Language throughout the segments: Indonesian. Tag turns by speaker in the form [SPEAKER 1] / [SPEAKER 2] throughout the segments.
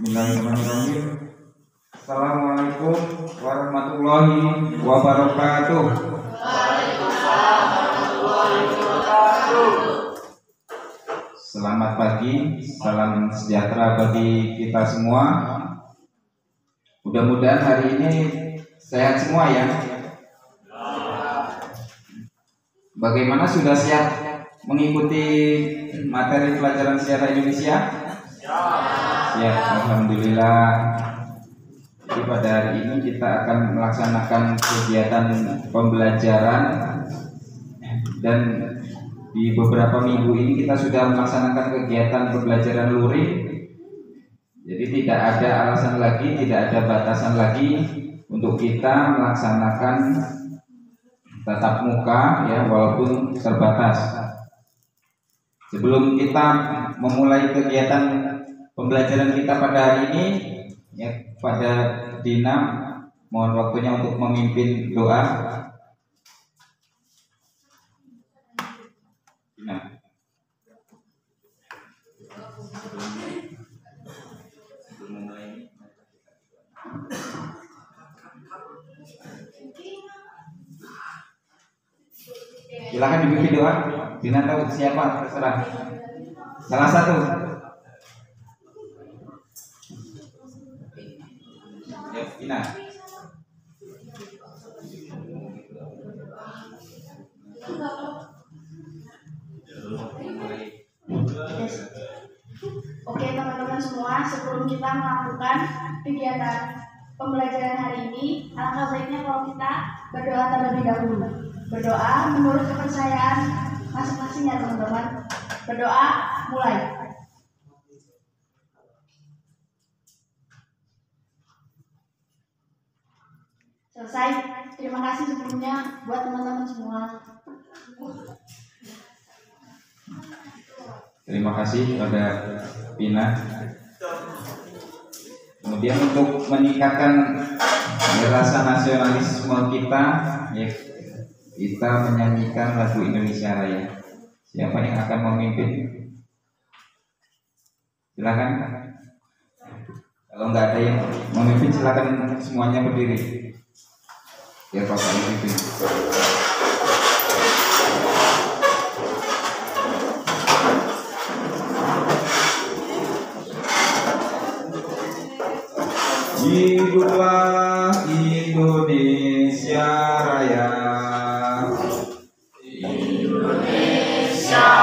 [SPEAKER 1] Bismillahirrahmanirrahim. Assalamualaikum warahmatullahi wabarakatuh.
[SPEAKER 2] Waalaikumsalam warahmatullahi wabarakatuh.
[SPEAKER 1] Selamat pagi, salam sejahtera bagi kita semua. Mudah-mudahan hari ini sehat semua ya. Bagaimana, sudah siap mengikuti materi pelajaran sejarah Indonesia? Ya, alhamdulillah. Jadi pada hari ini kita akan melaksanakan kegiatan pembelajaran, dan di beberapa minggu ini kita sudah melaksanakan kegiatan pembelajaran luring. Jadi tidak ada alasan lagi, tidak ada batasan lagi untuk kita melaksanakan tatap muka ya, walaupun terbatas. Sebelum kita memulai kegiatan pembelajaran kita pada hari ini ya, pada Dina mohon waktunya untuk memimpin doa. Dina. Silakan dipimpin doa. Dina tahu siapa, terserah. Salah satu. Ya, Dina.
[SPEAKER 2] Oke teman-teman semua, sebelum kita melakukan kegiatan pembelajaran hari ini, alangkah baiknya kalau kita berdoa terlebih dahulu. Berdoa menurut kepercayaan masing-masing ya teman-teman. Berdoa, mulai. Selesai. Terima kasih sebelumnya buat teman-teman semua.
[SPEAKER 1] Terima kasih kepada Pina. Kemudian untuk meningkatkan rasa nasionalisme kita ya, kita menyanyikan lagu Indonesia Raya. Siapa yang akan memimpin? Silakan. Kalau nggak ada yang memimpin, silakan semuanya berdiri. Ya, Pak memimpin. Hiduplah Indonesia Raya. Indonesia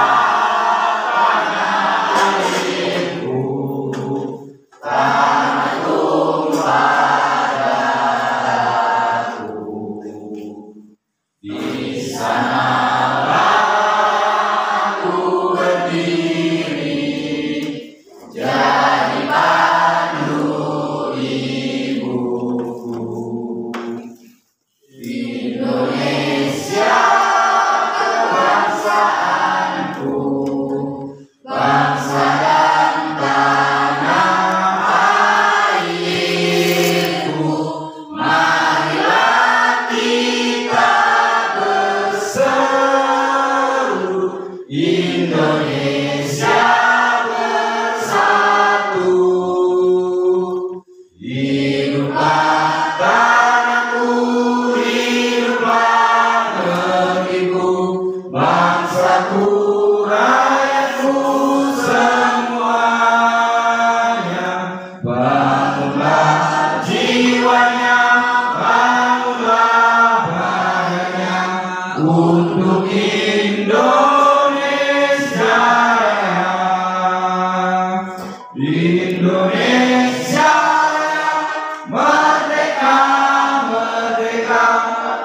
[SPEAKER 1] tanah airku, tanah tumpah darahku. Di sanalah aku berdiri, jadi pandu ibuku. Indonesia kebangsaanku, bangsa dan tanah airku. Marilah kita berseru, Indonesia bersatu. Hiduplah tanahku, hiduplah negeriku, bangsaku, rakyatku semuanya. Bangunlah jiwanya, bangunlah badannya untuk Indonesia Raya. Indonesia merdeka, merdeka,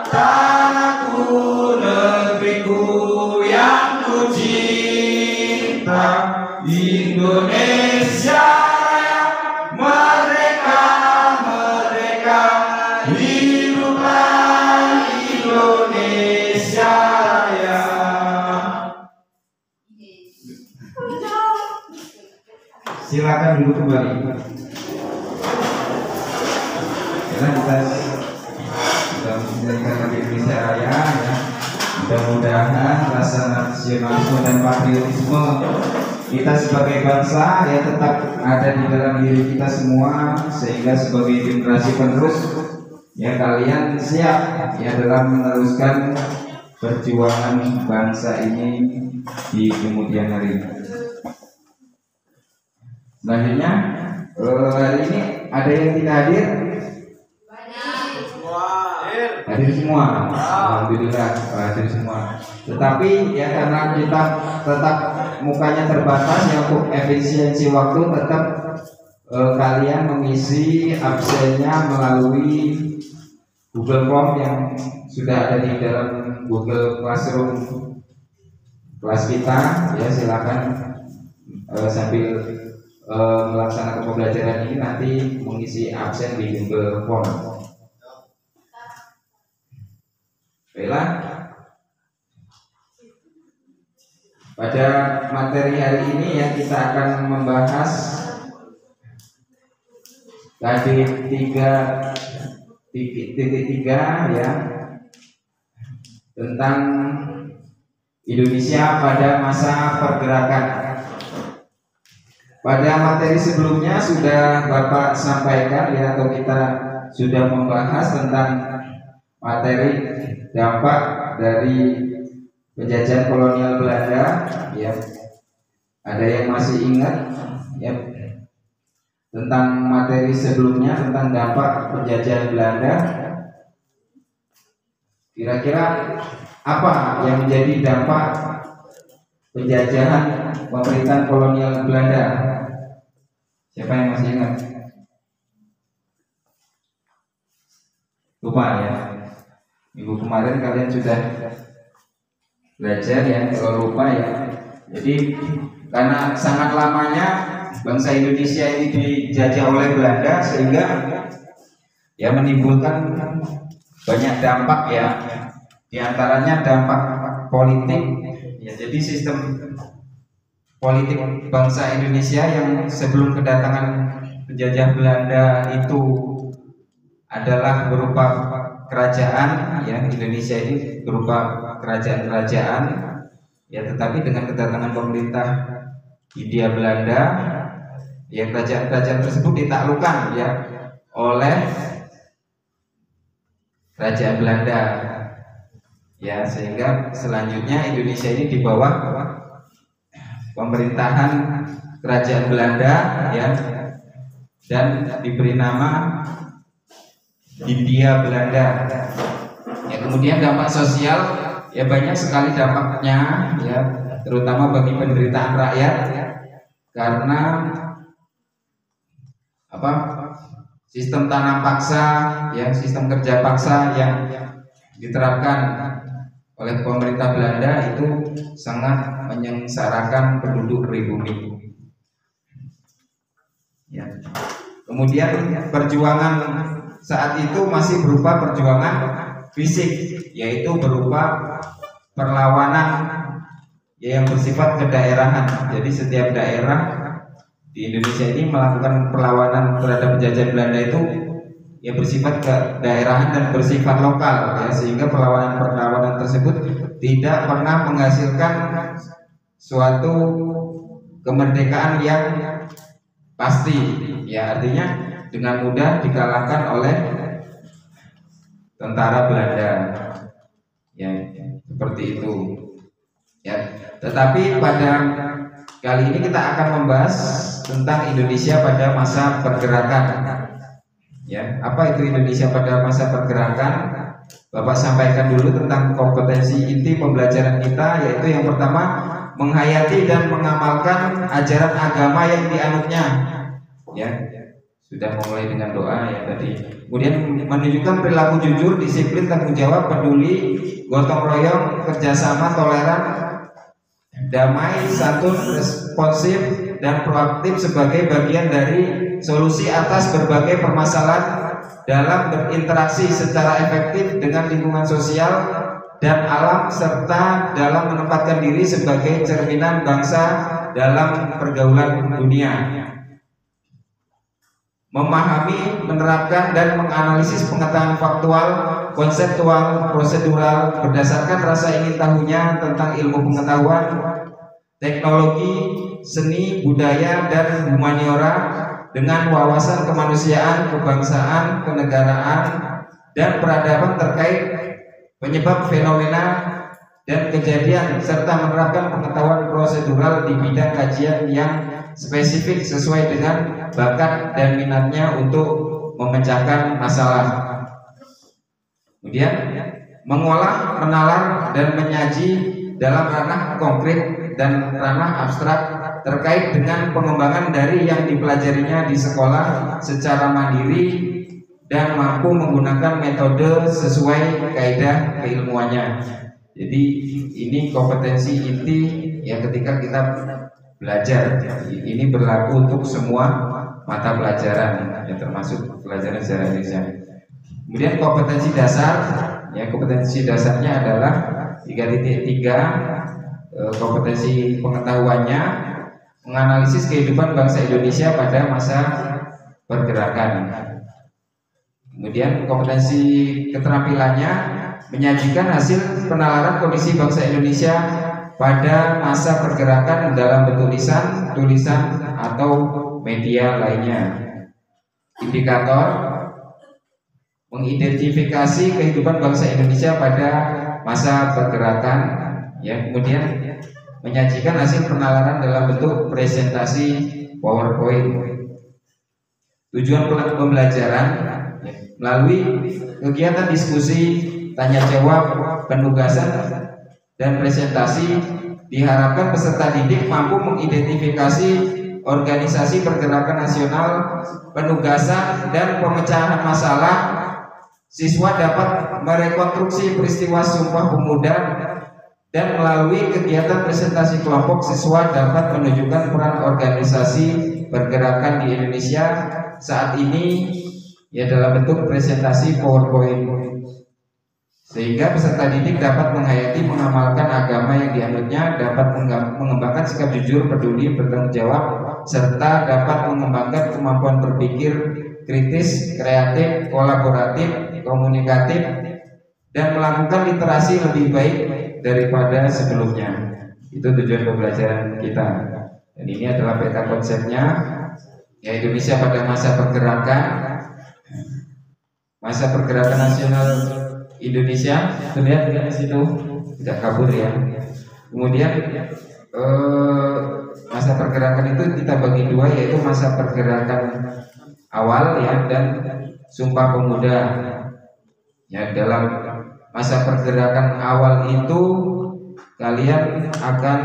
[SPEAKER 1] tanahku, negeriku yang ku cinta. Indonesia Raya, merdeka, merdeka, hiduplah Indonesia Raya. Silakan duduk kembali. Karena kita sudah menjalankan lagi Indonesia Raya ya. Mudah-mudahan rasa nasionalisme dan patriotisme kita sebagai bangsa ya tetap ada di dalam diri kita semua, sehingga sebagai generasi penerus ya kalian siap ya dalam meneruskan perjuangan bangsa ini di kemudian hari. Selanjutnya hari ini ada yang tidak hadir? Hadir semua, alhamdulillah hadir semua. Tetapi ya karena kita tetap mukanya terbatas ya, untuk efisiensi waktu tetap kalian mengisi absennya melalui Google Form yang sudah ada di dalam Google Classroom kelas kita ya. Silakan sambil melaksanakan pembelajaran ini nanti mengisi absen di Google Form. Baiklah, pada materi hari ini ya kita akan membahas tadi 3.3 ya, tentang Indonesia pada masa pergerakan. Pada materi sebelumnya sudah Bapak sampaikan ya, atau kita sudah membahas tentang materi dampak dari penjajahan kolonial Belanda ya. Ada yang masih ingat ya tentang materi sebelumnya tentang dampak penjajahan Belanda? Kira-kira apa yang menjadi dampak penjajahan pemerintahan kolonial Belanda? Siapa yang masih ingat? Lupa ya. Minggu kemarin kalian sudah belajar ya, kalau lupa ya. Jadi karena sangat lamanya bangsa Indonesia ini dijajah oleh Belanda, sehingga ya menimbulkan banyak dampak ya. Di antaranya dampak politik ya. Jadi sistem politik bangsa Indonesia yang sebelum kedatangan penjajah Belanda itu adalah berupa kerajaan ya. Indonesia ini berupa kerajaan-kerajaan ya, tetapi dengan kedatangan pemerintah Hindia Belanda ya, kerajaan-kerajaan tersebut ditaklukkan ya oleh kerajaan Belanda ya, sehingga selanjutnya Indonesia ini di bawah pemerintahan kerajaan Belanda ya, dan diberi nama Hindia Belanda ya. Kemudian dampak sosial ya, banyak sekali dampaknya ya, terutama bagi penderitaan rakyat karena apa, sistem tanam paksa ya, sistem kerja paksa yang diterapkan oleh pemerintah Belanda itu sangat menyengsarakan penduduk pribumi ya. Kemudian perjuangan saat itu masih berupa perjuangan fisik, yaitu berupa perlawanan ya, yang bersifat kedaerahan. Jadi setiap daerah di Indonesia ini melakukan perlawanan terhadap penjajahan Belanda itu ya bersifat kedaerahan dan bersifat lokal ya, sehingga perlawanan-perlawanan tersebut tidak pernah menghasilkan suatu kemerdekaan yang pasti ya. Artinya dengan mudah dikalahkan oleh tentara Belanda ya, seperti itu ya. Tetapi pada kali ini kita akan membahas tentang Indonesia pada masa pergerakan ya. Apa itu Indonesia pada masa pergerakan? Bapak sampaikan dulu tentang kompetensi inti pembelajaran kita, yaitu yang pertama, menghayati dan mengamalkan ajaran agama yang dianutnya ya. Sudah memulai dengan doa ya tadi. Kemudian menunjukkan perilaku jujur, disiplin, tanggung jawab, peduli, gotong royong, kerjasama, toleran, damai, santun, responsif, dan proaktif sebagai bagian dari solusi atas berbagai permasalahan dalam berinteraksi secara efektif dengan lingkungan sosial dan alam, serta dalam menempatkan diri sebagai cerminan bangsa dalam pergaulan dunia. Memahami, menerapkan, dan menganalisis pengetahuan faktual, konseptual, prosedural berdasarkan rasa ingin tahunya tentang ilmu pengetahuan, teknologi, seni, budaya, dan humaniora dengan wawasan kemanusiaan, kebangsaan, kenegaraan, dan peradaban terkait penyebab fenomena dan kejadian, serta menerapkan pengetahuan prosedural di bidang kajian yang spesifik sesuai dengan bakat dan minatnya untuk memecahkan masalah. Kemudian mengolah, menalar, dan menyaji dalam ranah konkret dan ranah abstrak terkait dengan pengembangan dari yang dipelajarinya di sekolah secara mandiri dan mampu menggunakan metode sesuai kaidah keilmuannya. Jadi ini kompetensi inti yang ketika kita belajar. Ini berlaku untuk semua mata pelajaran, ya, termasuk pelajaran sejarah Indonesia. Kemudian kompetensi dasar, ya, kompetensi dasarnya adalah 3.3. Kompetensi pengetahuannya menganalisis kehidupan bangsa Indonesia pada masa pergerakan. Kemudian kompetensi keterampilannya menyajikan hasil penalaran kondisi bangsa Indonesia pada masa pergerakan dalam bentuk lisan, tulisan, atau media lainnya. Indikator mengidentifikasi kehidupan bangsa Indonesia pada masa pergerakan, ya. Kemudian menyajikan hasil penalaran dalam bentuk presentasi PowerPoint. Tujuan pembelajaran, ya, melalui kegiatan diskusi, tanya jawab, penugasan, dan presentasi, diharapkan peserta didik mampu mengidentifikasi organisasi pergerakan nasional, penugasan, dan pemecahan masalah. Siswa dapat merekonstruksi peristiwa Sumpah Pemuda, dan melalui kegiatan presentasi kelompok, siswa dapat menunjukkan peran organisasi pergerakan di Indonesia saat ini, ya, dalam bentuk presentasi PowerPoint, sehingga peserta didik dapat menghayati, mengamalkan agama yang dianutnya, dapat mengembangkan sikap jujur, peduli, bertanggung jawab, serta dapat mengembangkan kemampuan berpikir kritis, kreatif, kolaboratif, komunikatif, dan melakukan literasi lebih baik daripada sebelumnya. Itu tujuan pembelajaran kita. Dan ini adalah peta konsepnya, ya, Indonesia pada masa pergerakan. Masa pergerakan nasional Indonesia, terlihat di situ, tidak kabur, ya. Kemudian masa pergerakan itu kita bagi dua, yaitu masa pergerakan awal, ya, dan Sumpah Pemuda. Ya, dalam masa pergerakan awal itu kalian akan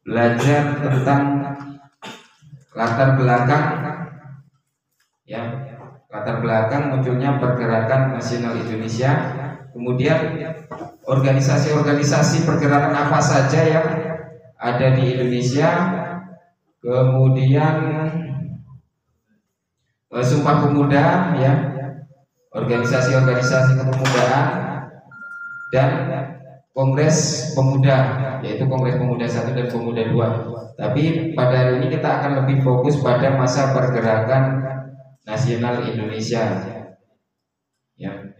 [SPEAKER 1] belajar tentang latar belakang, ya, latar belakang munculnya pergerakan nasional Indonesia. Kemudian organisasi-organisasi pergerakan apa saja yang ada di Indonesia. Kemudian Sumpah Pemuda, ya, organisasi-organisasi kepemudaan, dan Kongres Pemuda, yaitu Kongres Pemuda 1 dan Pemuda 2. Tapi pada hari ini kita akan lebih fokus pada masa pergerakan nasional Indonesia, ya.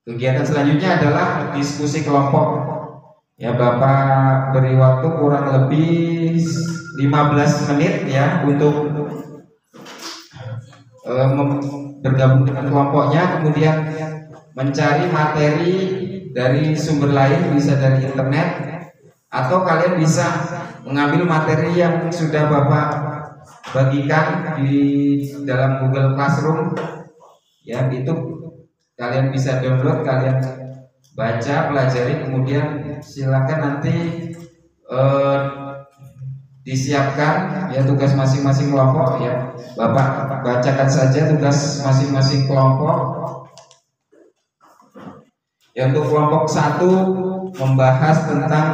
[SPEAKER 1] Kegiatan selanjutnya adalah diskusi kelompok. Ya, Bapak beri waktu kurang lebih 15 menit, ya, untuk bergabung dengan kelompoknya, kemudian mencari materi dari sumber lain, bisa dari internet, atau kalian bisa mengambil materi yang sudah Bapak bagikan di dalam Google Classroom, ya. Itu kalian bisa download, kalian baca, pelajari, kemudian silakan nanti disiapkan, ya, tugas masing-masing kelompok, ya. Bapak bacakan saja tugas masing-masing kelompok. Ya, untuk kelompok 1 membahas tentang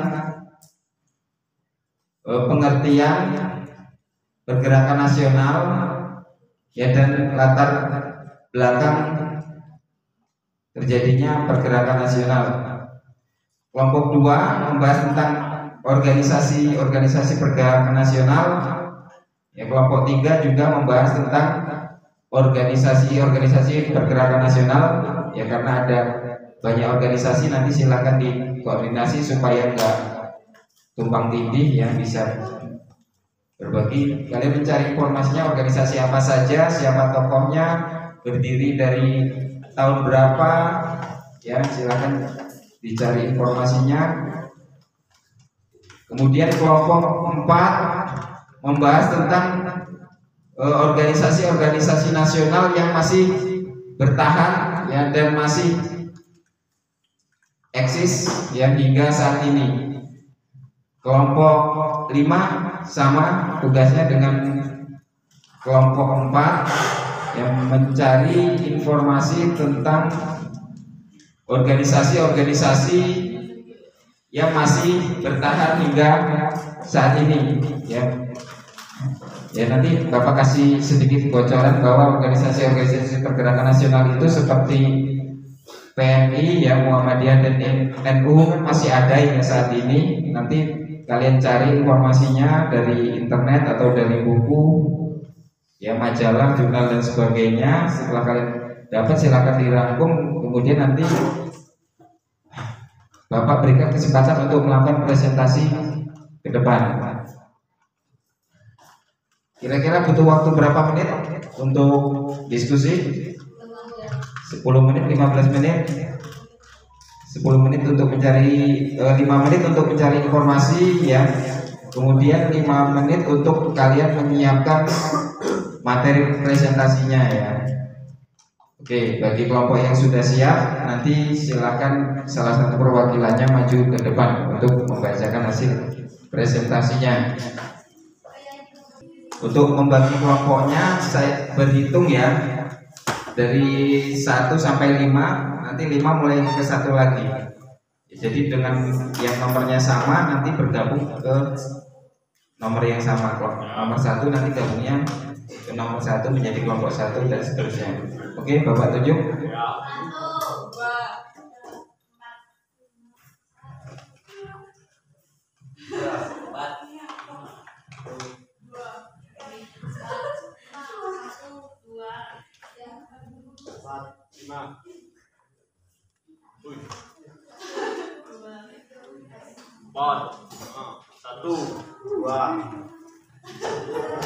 [SPEAKER 1] pengertian pergerakan nasional, ya, dan latar belakang terjadinya pergerakan nasional. Kelompok 2 membahas tentang organisasi pergerakan nasional. Ya, kelompok 3 juga membahas tentang organisasi pergerakan nasional, ya, karena ada banyak organisasi, nanti silakan dikoordinasi supaya enggak tumpang tindih, ya, bisa berbagi. Kalian mencari informasinya, organisasi apa saja, siapa tokohnya, berdiri dari tahun berapa, ya silakan dicari informasinya. Kemudian kelompok 4 membahas tentang organisasi-organisasi nasional yang masih bertahan ya dan masih eksis ya hingga saat ini. Kelompok 5 sama tugasnya dengan kelompok 4 yang mencari informasi tentang organisasi-organisasi yang masih bertahan hingga saat ini ya. Ya nanti Bapak kasih sedikit bocoran bahwa organisasi-organisasi pergerakan nasional itu seperti PMI ya, Muhammadiyah dan NU masih ada hingga saat ini. Nanti kalian cari informasinya dari internet atau dari buku ya, majalah, jurnal dan sebagainya. Setelah kalian dapat silakan dirangkum, kemudian nanti Bapak berikan kesempatan untuk melakukan presentasi ke depan. Kira-kira butuh waktu berapa menit untuk diskusi? 10 menit, 15 menit? 10 menit untuk mencari 5 menit untuk mencari informasi ya. Kemudian 5 menit untuk kalian menyiapkan materi presentasinya ya. Oke, bagi kelompok yang sudah siap, nanti silakan salah satu perwakilannya maju ke depan untuk membacakan hasil presentasinya. Untuk membagi kelompoknya saya berhitung ya, dari 1 sampai 5, nanti 5 mulai ke 1 lagi. Jadi dengan yang nomornya sama nanti bergabung ke nomor yang sama. Nomor 1 nanti gabungnya ke nomor 1 menjadi kelompok 1 dan seterusnya. Oke, Bapak tunjuk.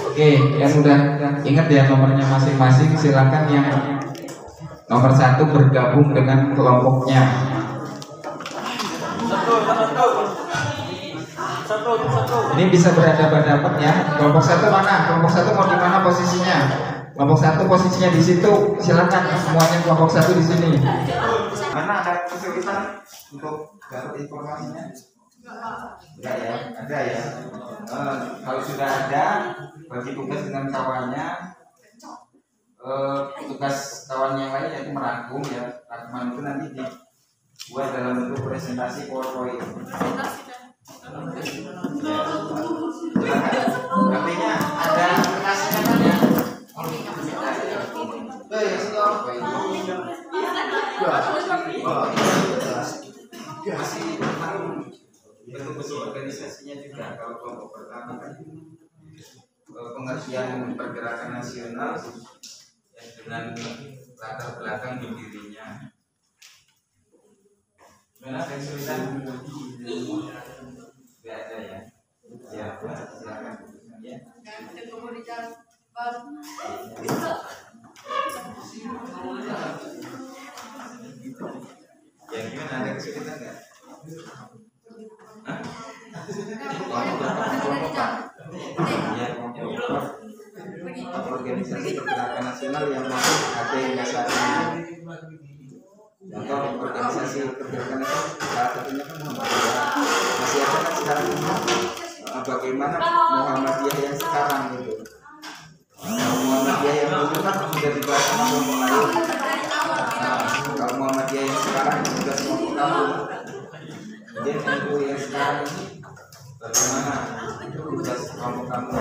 [SPEAKER 1] Oke, yang udah ingat ya nomornya masing-masing, silakan yang nomor 1 bergabung dengan kelompoknya. Ini bisa berhadapan-hadapan ya. Kelompok 1 mana? Kelompok 1 mau di mana posisinya? Kelompok 1 posisinya di situ. Silakan semuanya kelompok 1 di sini. Mana ada kesulitan untuk dapat informasinya? Enggak ya, ada ya. Kalau sudah ada, bagi tugas dengan kawannya. Tugas kawan yang lain yaitu merangkum ya. Rangkuman itu nanti dibuat dalam bentuk presentasi PowerPoint. HP-nya ada aplikasinya kan ya? Masih tentang bentuk-bentuk organisasinya juga. Kalau kelompok pertama kan pengertian pergerakan nasional dengan latar belakang berdirinya. Mana ada kesulitan? Tidak ada ya. Siapa? Silakan ya. Ya gimana, ada kesulitan nggak? Ya, organisasi pergerakan nasional yang masih ada hingga saat ini. Contoh organisasi pergerakan nasional salah satunya kan Muhammadiyah, masih ada kan sekarang ini. Bagaimana Muhammadiyah yang sekarang gitu? Muhammadiyah yang dulu kan sudah dibahas sama kelompok lain. Kalau Muhammadiyah yang sekarang sudah kelompok kamu. Kemudian NU yang sekarang ini bagaimana tugas kelompok kamu?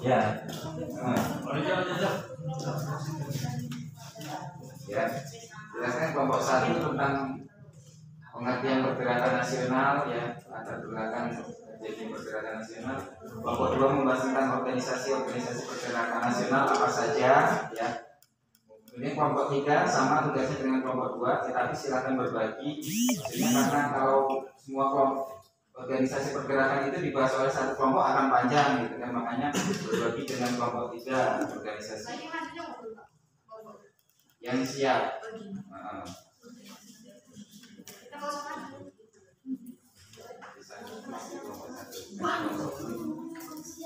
[SPEAKER 1] Ya. Ya. Jelaskan kelompok 1 tentang pengertian pergerakan nasional ya, latar belakang jadi pergerakan nasional. Kelompok 2 membahas tentang organisasi pergerakan nasional apa saja ya. Ini kelompok 3 sama tugasnya dengan kelompok 2, tetapi silakan berbagi. Maksudnya karena kalau semua kelompok organisasi pergerakan itu dibahas oleh satu kelompok akan panjang gitu kan, makanya berbagi dengan kelompok 3 organisasi yang siap.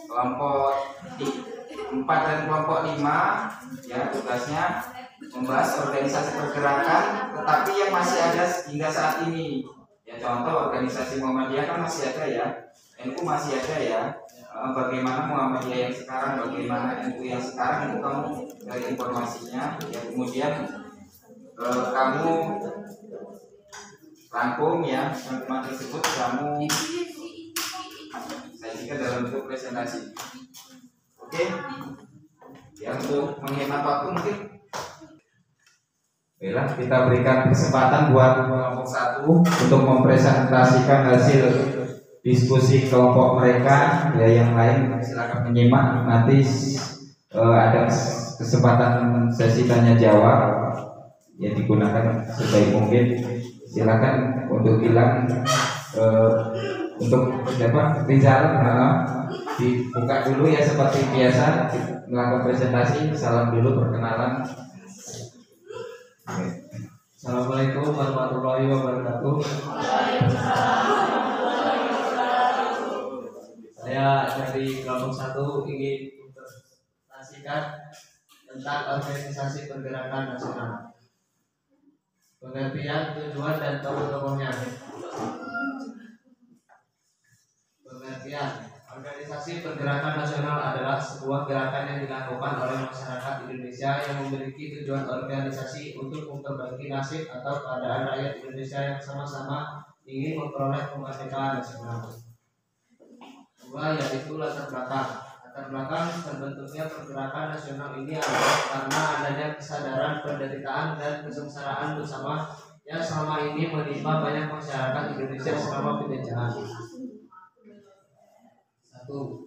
[SPEAKER 1] Kelompok 4 dan kelompok 5 ya tugasnya membahas organisasi pergerakan tetapi yang masih ada hingga saat ini. Ya contoh organisasi Muhammadiyah kan masih ada ya, NU masih ada ya. Bagaimana Muhammadiyah yang sekarang, bagaimana NU yang sekarang itu kamu dari informasinya. Ya kemudian kamu rangkum ya teman tersebut, kamu sajikan dalam bentuk presentasi. Oke, ya untuk menghemat waktu mungkin baiklah kita berikan kesempatan buat kelompok 1 untuk mempresentasikan hasil diskusi kelompok mereka. Ya yang lain silakan menyimak, nanti ada kesempatan sesi tanya jawab ya digunakan sebaik mungkin. Silakan untuk bilang untuk siapa Rizal dibuka dulu ya seperti biasa melakukan presentasi. Salam dulu perkenalan.
[SPEAKER 3] Assalamualaikum warahmatullahi wabarakatuh. Saya dari kelompok 1 ingin mempresentasikan tentang organisasi pergerakan nasional. Pengertian, tujuan, dan tokoh-tokohnya. Pengertian: organisasi pergerakan nasional adalah sebuah gerakan yang dilakukan oleh masyarakat Indonesia yang memiliki tujuan organisasi untuk memperbaiki nasib atau keadaan rakyat Indonesia yang sama-sama ingin memperoleh kemerdekaan nasional. 2. Yaitu latar belakang. Latar belakang terbentuknya pergerakan nasional ini adalah karena adanya kesadaran penderitaan dan kesengsaraan bersama yang selama ini menimpa banyak masyarakat Indonesia selama penjajahan. 1.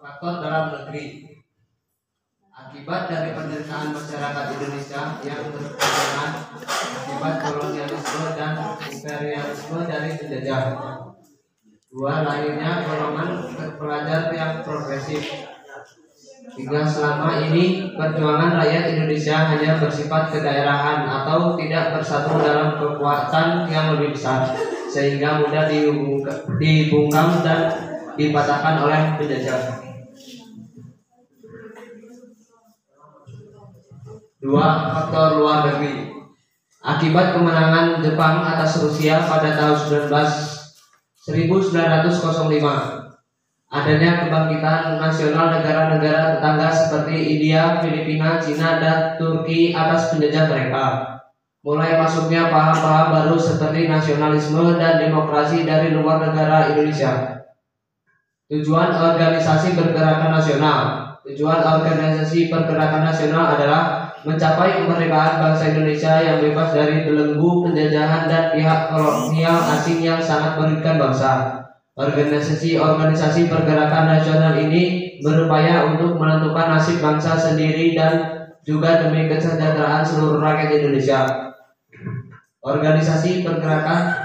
[SPEAKER 3] Faktor dalam negeri. Akibat dari penderitaan masyarakat Indonesia yang berkelanjutan akibat kolonialisme dan imperialisme dari penjajah. 2. Lahirnya golongan terpelajar yang progresif. 3. Selama ini perjuangan rakyat Indonesia hanya bersifat kedaerahan atau tidak bersatu dalam kekuatan yang lebih besar sehingga mudah dibungkam dan dipatahkan oleh penjajah. 2. Faktor luar negeri. Akibat kemenangan Jepang atas Rusia pada tahun 1905, adanya kebangkitan nasional negara-negara tetangga seperti India, Filipina, Cina, dan Turki atas penjajah mereka. Mulai masuknya paham-paham baru seperti nasionalisme dan demokrasi dari luar negara Indonesia. Tujuan organisasi pergerakan nasional. Tujuan organisasi pergerakan nasional adalah mencapai kemerdekaan bangsa Indonesia yang bebas dari belenggu penjajahan dan pihak kolonial asing yang sangat merugikan bangsa. Organisasi pergerakan nasional ini berupaya untuk menentukan nasib bangsa sendiri dan juga demi kesejahteraan seluruh rakyat Indonesia. Organisasi pergerakan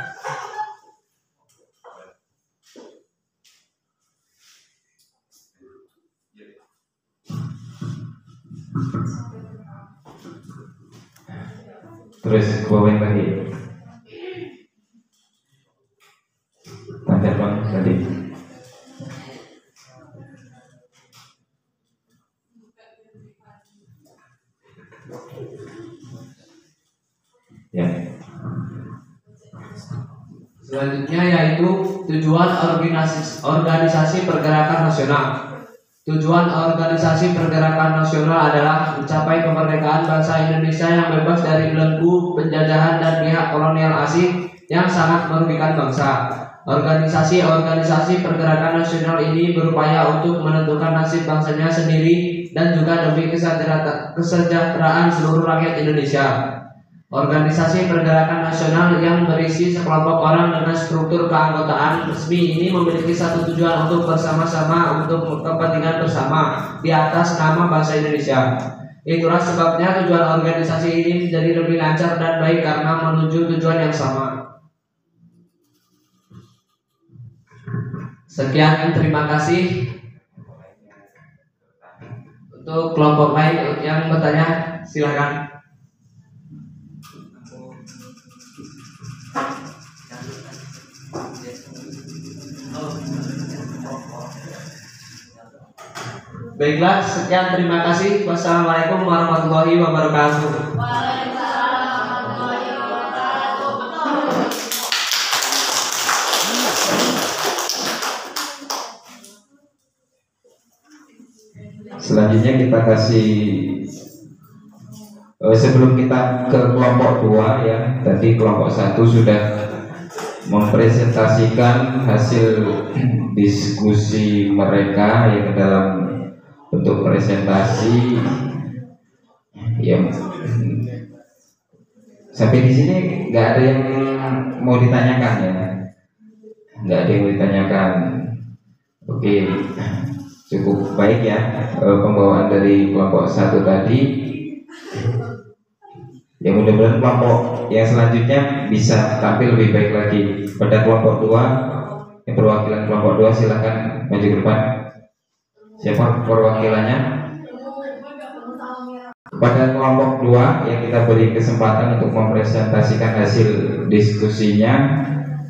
[SPEAKER 1] Terus bawain lagi. Tanya bang tadi. Ya.
[SPEAKER 3] Selanjutnya yaitu tujuan organisasi pergerakan nasional. Tujuan organisasi pergerakan nasional adalah mencapai kemerdekaan bangsa Indonesia yang bebas dari belenggu penjajahan dan pihak kolonial asing yang sangat merugikan bangsa. Organisasi pergerakan nasional ini berupaya untuk menentukan nasib bangsanya sendiri dan juga demi kesejahteraan seluruh rakyat Indonesia. Organisasi pergerakan nasional yang berisi sekelompok orang dengan struktur keanggotaan resmi ini memiliki satu tujuan untuk bersama-sama untuk kepentingan bersama di atas nama bangsa Indonesia. Itulah sebabnya tujuan organisasi ini menjadi lebih lancar dan baik karena menuju tujuan yang sama. Sekian, terima kasih. Untuk kelompok lain yang bertanya, silakan. Baiklah, sekian, terima kasih. Wassalamualaikum warahmatullahi wabarakatuh.
[SPEAKER 1] Selanjutnya kita kasih sebelum kita ke kelompok 2 ya, tadi kelompok 1 sudah mempresentasikan hasil diskusi mereka yang dalam bentuk presentasi yang sampai di sini nggak ada yang mau ditanyakan ya, nggak ada yang mau ditanyakan. Oke, cukup baik ya pembawaan dari kelompok 1 tadi. Ya mudah-mudahan kelompok yang selanjutnya bisa tampil lebih baik lagi. Pada kelompok 2, yang perwakilan kelompok 2 silakan maju ke depan. Siapa perwakilannya? Pada kelompok 2 yang kita beri kesempatan untuk mempresentasikan hasil diskusinya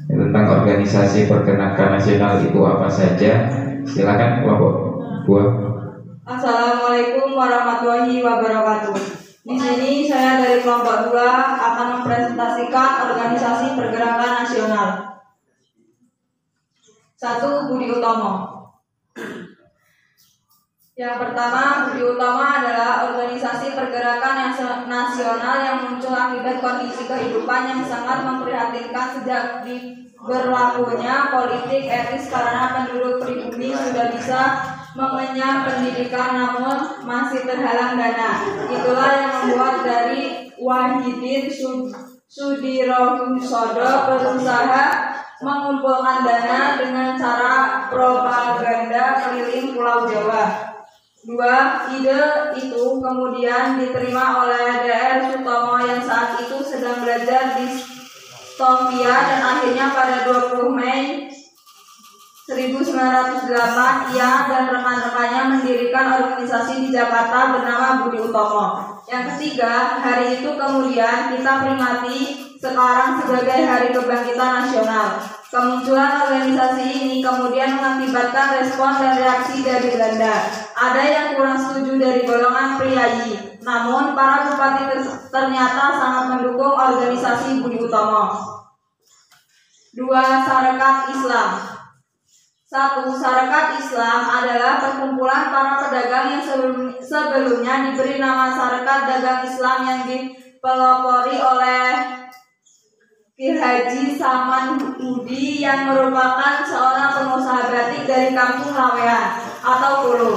[SPEAKER 1] tentang organisasi pergerakan nasional itu apa saja. Silakan kelompok 2.
[SPEAKER 4] Assalamualaikum warahmatullahi wabarakatuh. Di sini saya dari kelompok 2 akan mempresentasikan organisasi pergerakan nasional. 1. Budi Utomo. Yang pertama, Budi Utomo adalah organisasi pergerakan nasional yang muncul akibat kondisi kehidupan yang sangat memprihatinkan sejak berlakunya politik etis karena penduduk pribumi sudah bisa mengenyam pendidikan namun masih terhalang dana. Itulah yang membuat dari Wahidin Sudirohusodo berusaha mengumpulkan dana dengan cara propaganda keliling Pulau Jawa. 2. Ide itu kemudian diterima oleh Dr. Sutomo yang saat itu sedang belajar di Sofia dan akhirnya pada 20 Mei 1908 ia dan rekan-rekannya mendirikan organisasi di Jakarta bernama Budi Utomo. Yang ketiga, hari itu kemudian kita peringati sekarang sebagai Hari Kebangkitan Nasional. Kemunculan organisasi ini kemudian mengakibatkan respon dan reaksi dari Belanda. Ada yang kurang setuju dari golongan priayi, namun para bupati ternyata sangat mendukung organisasi Budi Utomo. 2. Sarekat Islam. 1. Sarekat Islam adalah perkumpulan para pedagang yang sebelumnya diberi nama Sarekat Dagang Islam yang dipelopori oleh Ki Haji Saman Hudi yang merupakan seorang pengusaha batik dari kampung Lawean atau Kulu.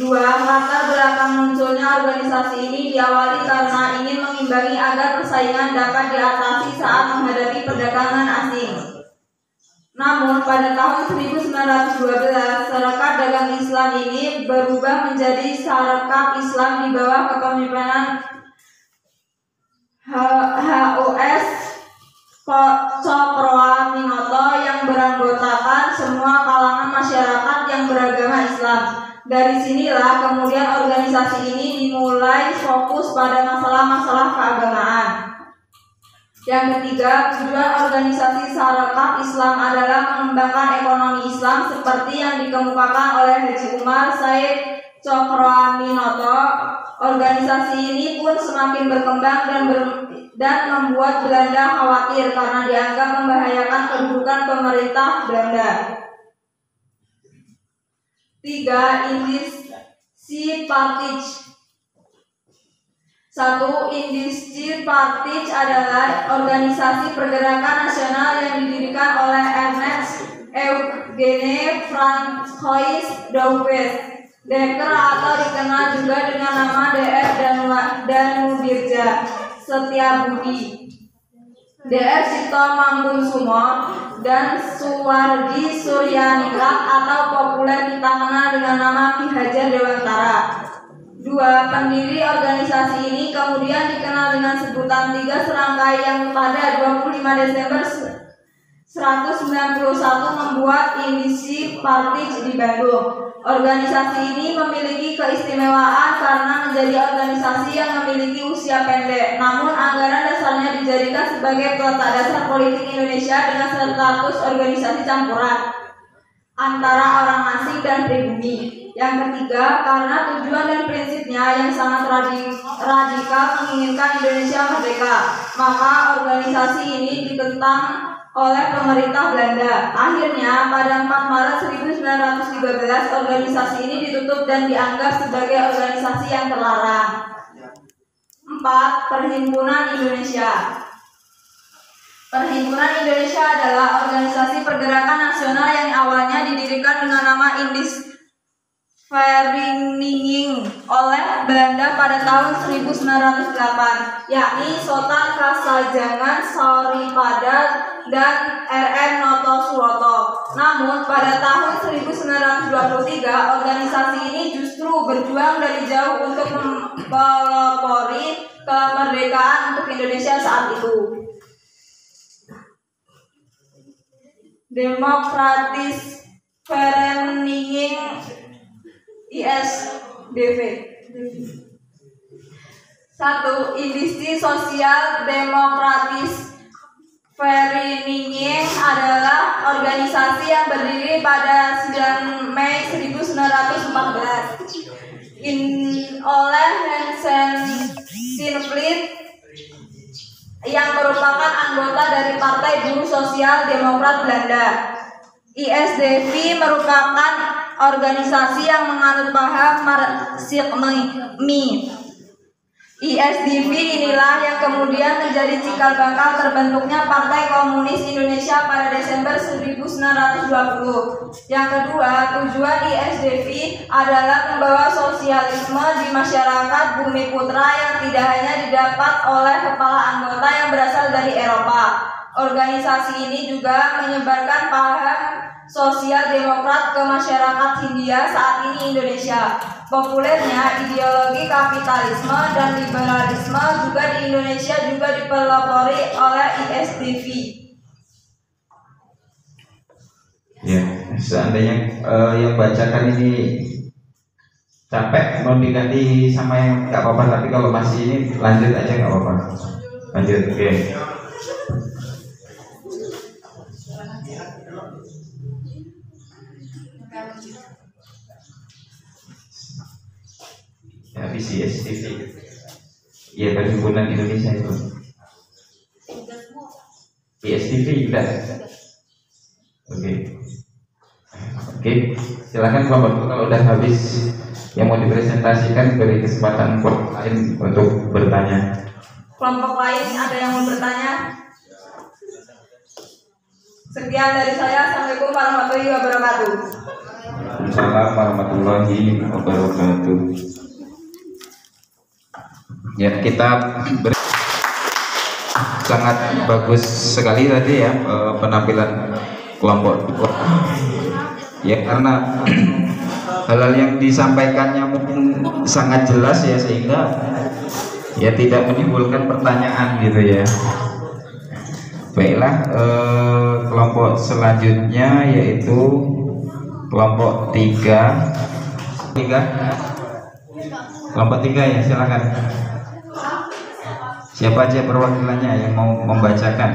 [SPEAKER 4] 2. Latar belakang munculnya organisasi ini diawali karena ingin mengimbangi agar persaingan dapat diatasi saat menghadapi perdagangan asing. Namun pada tahun 1912 Sarekat Dagang Islam ini berubah menjadi Sarekat Islam di bawah kepemimpinan HOS Cokroaminoto yang beranggotakan semua kalangan masyarakat yang beragama Islam. Dari sinilah kemudian organisasi ini dimulai fokus pada masalah-masalah keagamaan. Yang ketiga, tujuan organisasi Sarekat Islam adalah mengembangkan ekonomi Islam seperti yang dikemukakan oleh Haji Umar Said Cokroaminoto. Organisasi ini pun semakin berkembang dan membuat Belanda khawatir karena dianggap membahayakan kedudukan pemerintah Belanda. 3. Indisci Partij. 1. Indisci Partij adalah organisasi pergerakan nasional yang didirikan oleh Ernest Eugene Francois Douwes Dekker atau dikenal juga dengan nama Dr. Danudirja Setiabudi, Dr. Cipto Mangunkusumo, dan Suwardi Suryaningrat atau populer kita kenal dengan nama Ki Hajar Dewantara. 2. Dua pendiri organisasi ini kemudian dikenal dengan sebutan tiga serangkai yang pada 25 Desember 191 membuat Indisi Party di Bandung. Organisasi ini memiliki keistimewaan karena menjadi organisasi yang memiliki usia pendek, namun anggaran dasarnya dijadikan sebagai peletak dasar politik Indonesia dengan status organisasi campuran antara orang asing dan pribumi. Yang ketiga, karena tujuan dan prinsipnya yang sangat radikal menginginkan Indonesia merdeka, maka organisasi ini ditentang oleh pemerintah Belanda. Akhirnya, pada 4 Maret 1913, organisasi ini ditutup dan dianggap sebagai organisasi yang terlarang. 4. Perhimpunan Indonesia. Perhimpunan Indonesia adalah organisasi pergerakan nasional yang awalnya didirikan dengan nama Indis Vereniging oleh Belanda pada tahun 1908, yakni Sultan Kasajangan Sauripada dan R.M. Noto Suwoto. Namun pada tahun 1923 organisasi ini justru berjuang dari jauh untuk mempelopori kemerdekaan untuk Indonesia saat itu. Demokratis Vereniging ISDV. 1. Indisi Sosial Demokratis Vereniging adalah organisasi yang berdiri pada 9 Mei 1914 oleh Hansen Sinvliet yang merupakan anggota dari Partai Buruh Sosial Demokrat Belanda. ISDV merupakan organisasi yang menganut paham Marxisme. ISDV inilah yang kemudian menjadi cikal bakal terbentuknya Partai Komunis Indonesia pada Desember 1920. Yang kedua, tujuan ISDV adalah membawa sosialisme di masyarakat Bumi Putra yang tidak hanya didapat oleh kepala anggota yang berasal dari Eropa. Organisasi ini juga menyebarkan paham sosial demokrat ke masyarakat Hindia, saat ini Indonesia. Populernya ideologi kapitalisme dan liberalisme juga di Indonesia juga dipelopori oleh ISDV.
[SPEAKER 1] Ya, seandainya yang bacakan ini capek mau diganti sama yang nggak apa-apa, tapi kalau masih ini lanjut aja nggak apa-apa. Lanjut, oke. Ya, ISDV. Iya, Perhimpunan Indonesia itu. ISDV juga. Oke, silakan kelompok kalau udah habis yang mau dipresentasikan, beri kesempatan kelompok lain untuk bertanya.
[SPEAKER 4] Kelompok lain ada yang mau bertanya? Sekian dari saya. Assalamualaikum warahmatullahi wabarakatuh.
[SPEAKER 1] Waalaikumsalam warahmatullahi wabarakatuh. Ya, kita sangat bagus sekali tadi ya penampilan kelompok. Ya, karena hal-hal yang disampaikannya mungkin sangat jelas ya, sehingga ya tidak menimbulkan pertanyaan gitu ya. Baiklah, kelompok selanjutnya yaitu kelompok 3. Kelompok 3 ya, silakan. Siapa aja perwakilannya yang mau membacakan?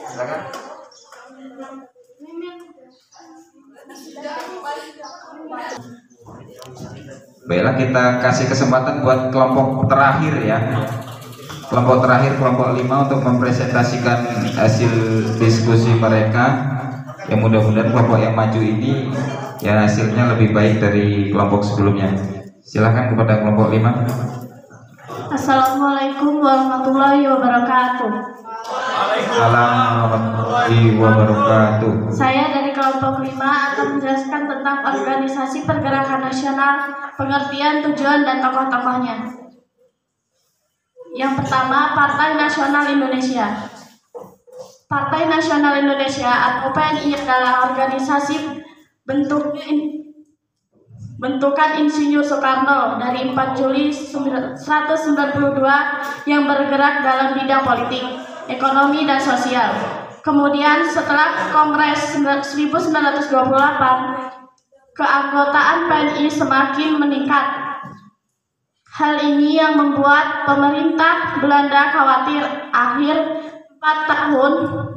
[SPEAKER 1] Silakan. Baiklah, kita kasih kesempatan buat kelompok terakhir ya. Kelompok terakhir, kelompok 5, untuk mempresentasikan hasil diskusi mereka. Yang mudah-mudahan kelompok yang maju ini ya hasilnya lebih baik dari kelompok sebelumnya. Silakan kepada kelompok 5.
[SPEAKER 2] Assalamualaikum warahmatullahi wabarakatuh.
[SPEAKER 1] Waalaikumsalam warahmatullahi wabarakatuh.
[SPEAKER 2] Saya dari kelompok 5 akan menjelaskan tentang organisasi pergerakan nasional, pengertian, tujuan, dan tokoh-tokohnya. Yang pertama, Partai Nasional Indonesia. Partai Nasional Indonesia atau PNI adalah organisasi bentukan Insinyur Soekarno dari 4 Juli 1992 yang bergerak dalam bidang politik, ekonomi, dan sosial. Kemudian setelah Kongres 1928, keanggotaan PNI semakin meningkat. Hal ini yang membuat pemerintah Belanda khawatir akhir 4 tahun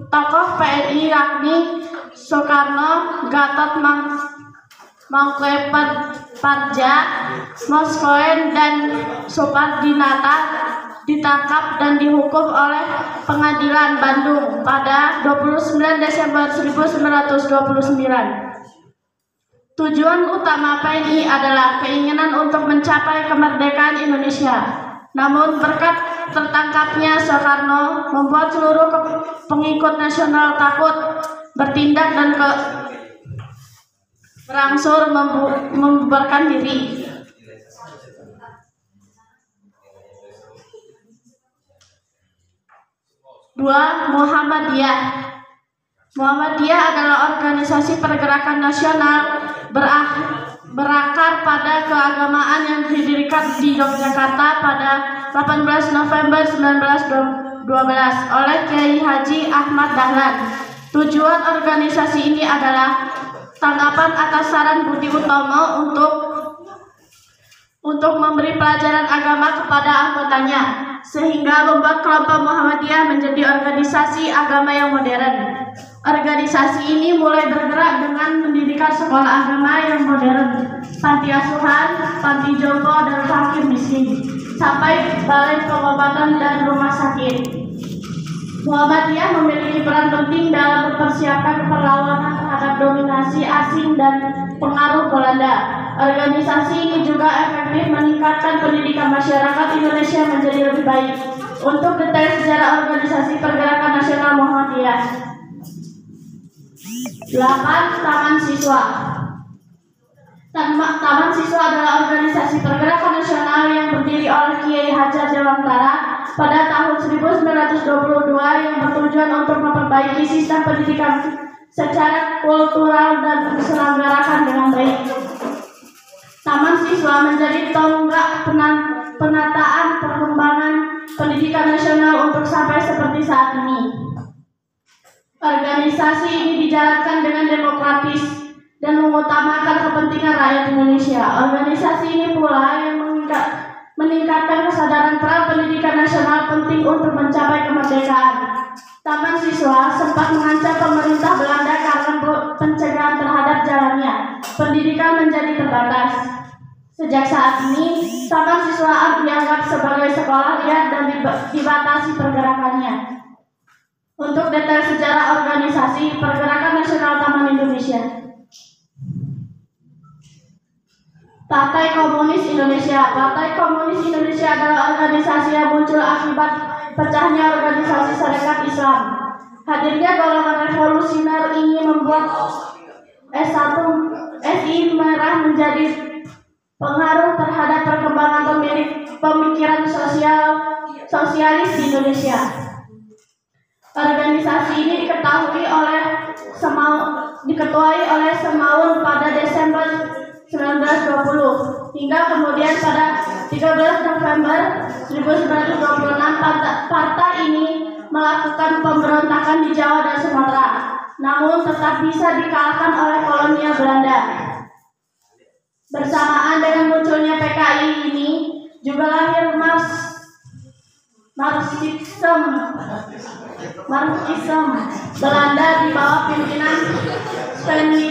[SPEAKER 2] tokoh PNI yakni Soekarno, Gatot Mangkoepardja, Moskoen, dan Supardinata ditangkap dan dihukum oleh Pengadilan Bandung pada 29 Desember 1929. Tujuan utama PNI adalah keinginan untuk mencapai kemerdekaan Indonesia. Namun berkat tertangkapnya Soekarno membuat seluruh pengikut nasional takut bertindak dan berangsur membubarkan diri. Dua, Muhammadiyah. Muhammadiyah adalah organisasi pergerakan nasional berakar pada keagamaan yang didirikan di Yogyakarta pada 18 November 1912 oleh Kiai Haji Ahmad Dahlan. Tujuan organisasi ini adalah tanggapan atas saran Budi Utomo untuk memberi pelajaran agama kepada anggotanya, sehingga membuat kelompok Muhammadiyah menjadi organisasi agama yang modern. Organisasi ini mulai bergerak dengan mendirikan sekolah agama yang modern, panti asuhan, panti jompo, dan fakir miskin, sampai balai pengobatan dan rumah sakit. Muhammadiyah memiliki peran penting dalam mempersiapkan perlawanan terhadap dominasi asing dan pengaruh Belanda. Organisasi ini juga efektif meningkatkan pendidikan masyarakat Indonesia menjadi lebih baik. Untuk detail sejarah organisasi pergerakan nasional Muhammadiyah. 8. Taman Siswa. Taman Siswa adalah organisasi pergerakan nasional yang berdiri oleh Kiai Haja Dewantara pada tahun 1922 yang bertujuan untuk memperbaiki sistem pendidikan secara kultural dan diselenggarakan dengan baik. Taman Siswa menjadi tonggak penataan perkembangan pendidikan nasional untuk sampai seperti saat ini. Organisasi ini dijalankan dengan demokratis dan mengutamakan kepentingan rakyat Indonesia. Organisasi ini pula yang meningkatkan kesadaran peran pendidikan nasional penting untuk mencapai kemerdekaan. Taman Siswa sempat mengancam pemerintah Belanda karena pencegahan terhadap jalannya pendidikan menjadi terbatas. Sejak saat ini, Taman Siswa dianggap sebagai sekolah liar dan dibatasi pergerakannya. Untuk detail sejarah organisasi Pergerakan Nasional Taman Indonesia. Partai Komunis Indonesia. Partai Komunis Indonesia adalah organisasi yang muncul akibat pecahnya organisasi Sarekat Islam. Hadirnya golongan revolusioner ini membuat SI Merah menjadi pengaruh terhadap perkembangan pemikiran sosialis di Indonesia. Organisasi ini diketuai oleh Semaun pada Desember 1920 hingga kemudian pada 13 November 1926 partai ini melakukan pemberontakan di Jawa dan Sumatera, namun tetap bisa dikalahkan oleh kolonial Belanda. Bersamaan dengan munculnya PKI ini juga lahir Marxisme Belanda di bawah pimpinan Stanley.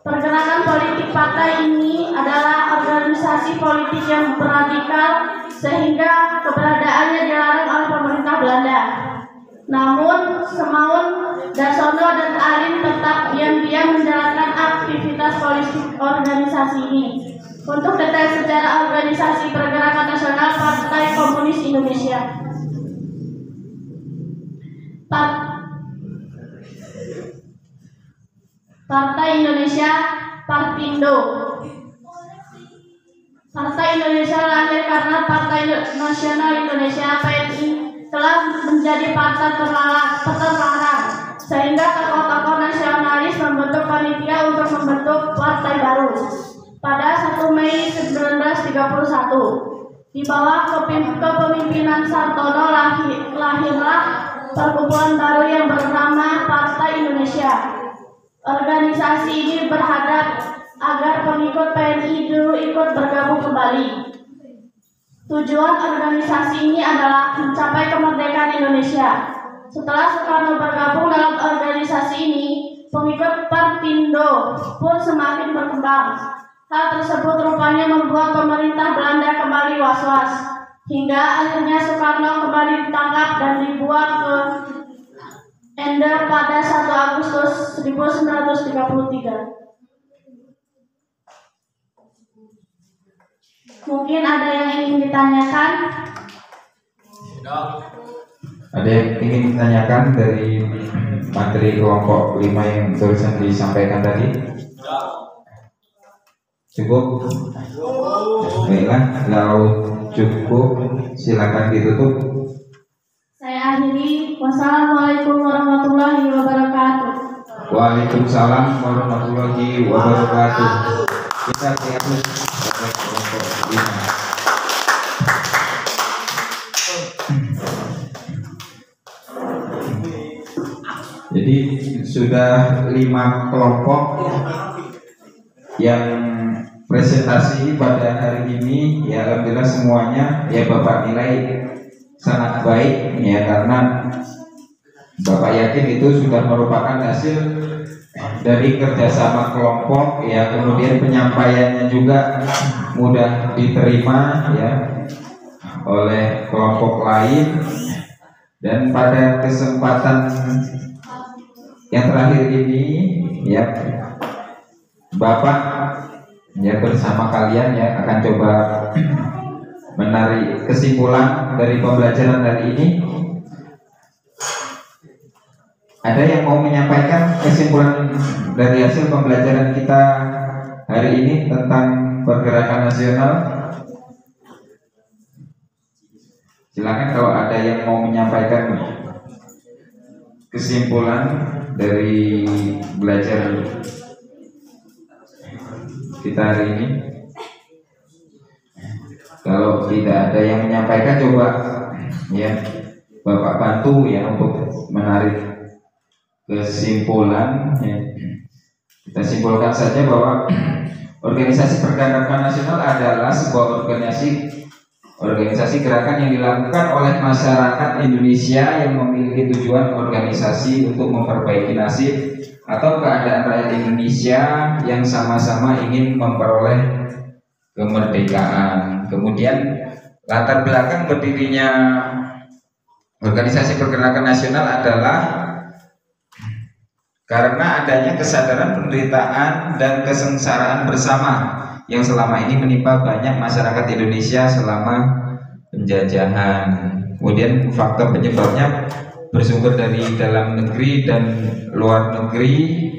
[SPEAKER 2] Pergerakan politik partai ini adalah organisasi politik yang beradikal sehingga keberadaannya dilarang oleh pemerintah Belanda. Namun Semaun, Dasono, dan Alim tetap diam-diam menjalankan aktivitas politik organisasi ini. Untuk detail sejarah organisasi Pergerakan Nasional Partai Komunis Indonesia. Partai Indonesia, Partindo. Partai Indonesia lahir karena Partai Nasional Indonesia (PNI) telah menjadi menjadi partai terlarang, sehingga tokoh-tokoh nasionalis membentuk panitia untuk membentuk partai baru. Pada 1 Mei 1931, di bawah kepemimpinan Sartono lahirlah perkumpulan baru yang bernama Partai Indonesia. Organisasi ini berharap agar pengikut PNI dulu ikut bergabung kembali. Tujuan organisasi ini adalah mencapai kemerdekaan Indonesia. Setelah Soekarno bergabung dalam organisasi ini, pengikut Partindo pun semakin berkembang. Hal tersebut rupanya membuat pemerintah Belanda kembali was-was, hingga akhirnya Soekarno kembali ditangkap dan dibuang ke Ender pada 1 Agustus 1933. Mungkin ada yang ingin ditanyakan?
[SPEAKER 1] Ada yang ingin ditanyakan dari materi kelompok 5 yang barusan disampaikan tadi? Cukup? Baiklah, kalau cukup silakan ditutup.
[SPEAKER 2] Saya akhiri. Wassalamualaikum warahmatullahi wabarakatuh.
[SPEAKER 1] Waalaikumsalam warahmatullahi wabarakatuh. Kita lihat pada kelompok 5. Jadi sudah 5 kelompok yang presentasi pada hari ini, ya alhamdulillah semuanya ya Bapak nilai sangat baik ya, karena Bapak yakin itu sudah merupakan hasil dari kerjasama kelompok ya, kemudian penyampaiannya juga mudah diterima ya oleh kelompok lain. Dan pada kesempatan yang terakhir ini ya Bapak ya bersama kalian ya akan coba menarik kesimpulan dari pembelajaran hari ini. Ada yang mau menyampaikan kesimpulan dari hasil pembelajaran kita hari ini tentang pergerakan nasional? Silakan kalau ada yang mau menyampaikan kesimpulan dari belajar kita hari ini. Kalau tidak ada yang menyampaikan, coba ya Bapak bantu ya untuk menarik kesimpulan ya. Kita simpulkan saja bahwa organisasi pergerakan nasional adalah sebuah organisasi gerakan yang dilakukan oleh masyarakat Indonesia yang memiliki tujuan organisasi untuk memperbaiki nasib atau keadaan rakyat Indonesia yang sama-sama ingin memperoleh kemerdekaan. Kemudian latar belakang berdirinya organisasi pergerakan nasional adalah karena adanya kesadaran penderitaan dan kesengsaraan bersama yang selama ini menimpa banyak masyarakat Indonesia selama penjajahan. Kemudian faktor penyebabnya bersumber dari dalam negeri dan luar negeri.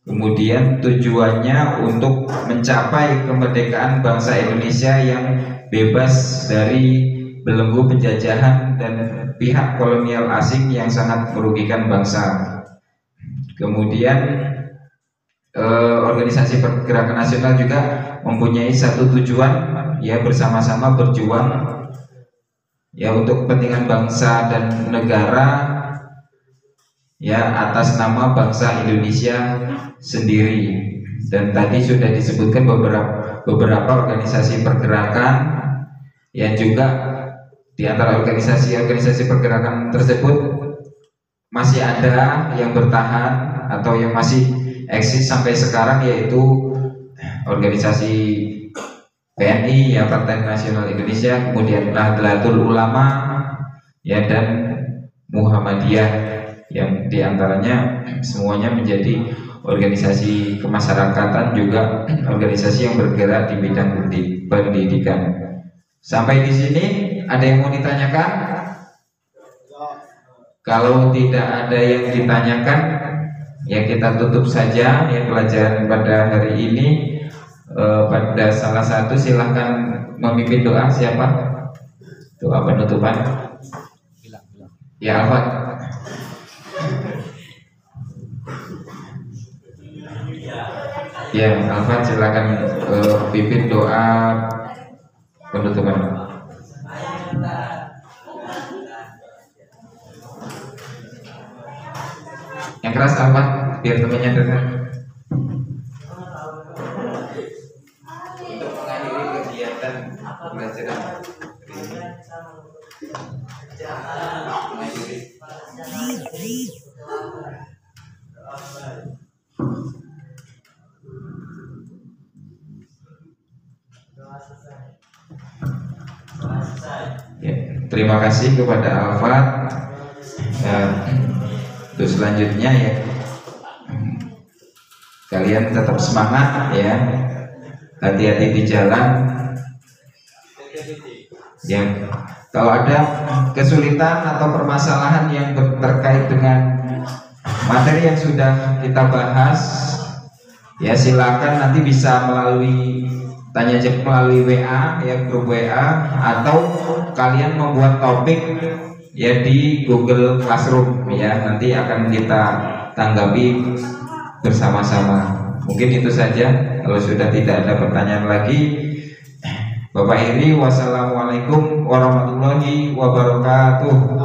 [SPEAKER 1] Kemudian tujuannya untuk mencapai kemerdekaan bangsa Indonesia yang bebas dari belenggu penjajahan dan pihak kolonial asing yang sangat merugikan bangsa. Kemudian organisasi pergerakan nasional juga mempunyai satu tujuan, ya bersama-sama berjuang ya untuk kepentingan bangsa dan negara ya atas nama bangsa Indonesia sendiri. Dan tadi sudah disebutkan beberapa organisasi pergerakan yang juga di antara organisasi pergerakan tersebut masih ada yang bertahan atau yang masih eksis sampai sekarang, yaitu organisasi PNI ya Partai Nasional Indonesia, kemudian Nahdlatul Ulama ya dan Muhammadiyah, yang diantaranya semuanya menjadi organisasi kemasyarakatan, juga organisasi yang bergerak di bidang pendidikan. Sampai di sini ada yang mau ditanyakan? Kalau tidak ada yang ditanyakan, ya kita tutup saja ya pelajaran pada hari ini. Pada salah satu silahkan memimpin doa. Siapa? Doa penutupan. Ya Alfat. Ya Alfat silakan pimpin doa penutupan. Yang keras Alfat biar temannya dengar. Untuk mengakhiri kegiatan pembelajaran ini. Ya, terima kasih kepada Alfat. Untuk selanjutnya ya, kalian tetap semangat ya, hati-hati di jalan. Ya, kalau ada kesulitan atau permasalahan yang terkait dengan materi yang sudah kita bahas, ya silakan nanti bisa melalui tanya jawab melalui WA ya, grup WA, atau kalian membuat topik ya di Google Classroom ya, nanti akan kita tanggapi bersama-sama. Mungkin itu saja. Kalau sudah tidak ada pertanyaan lagi, Bapak Iri, wassalamualaikum warahmatullahi wabarakatuh.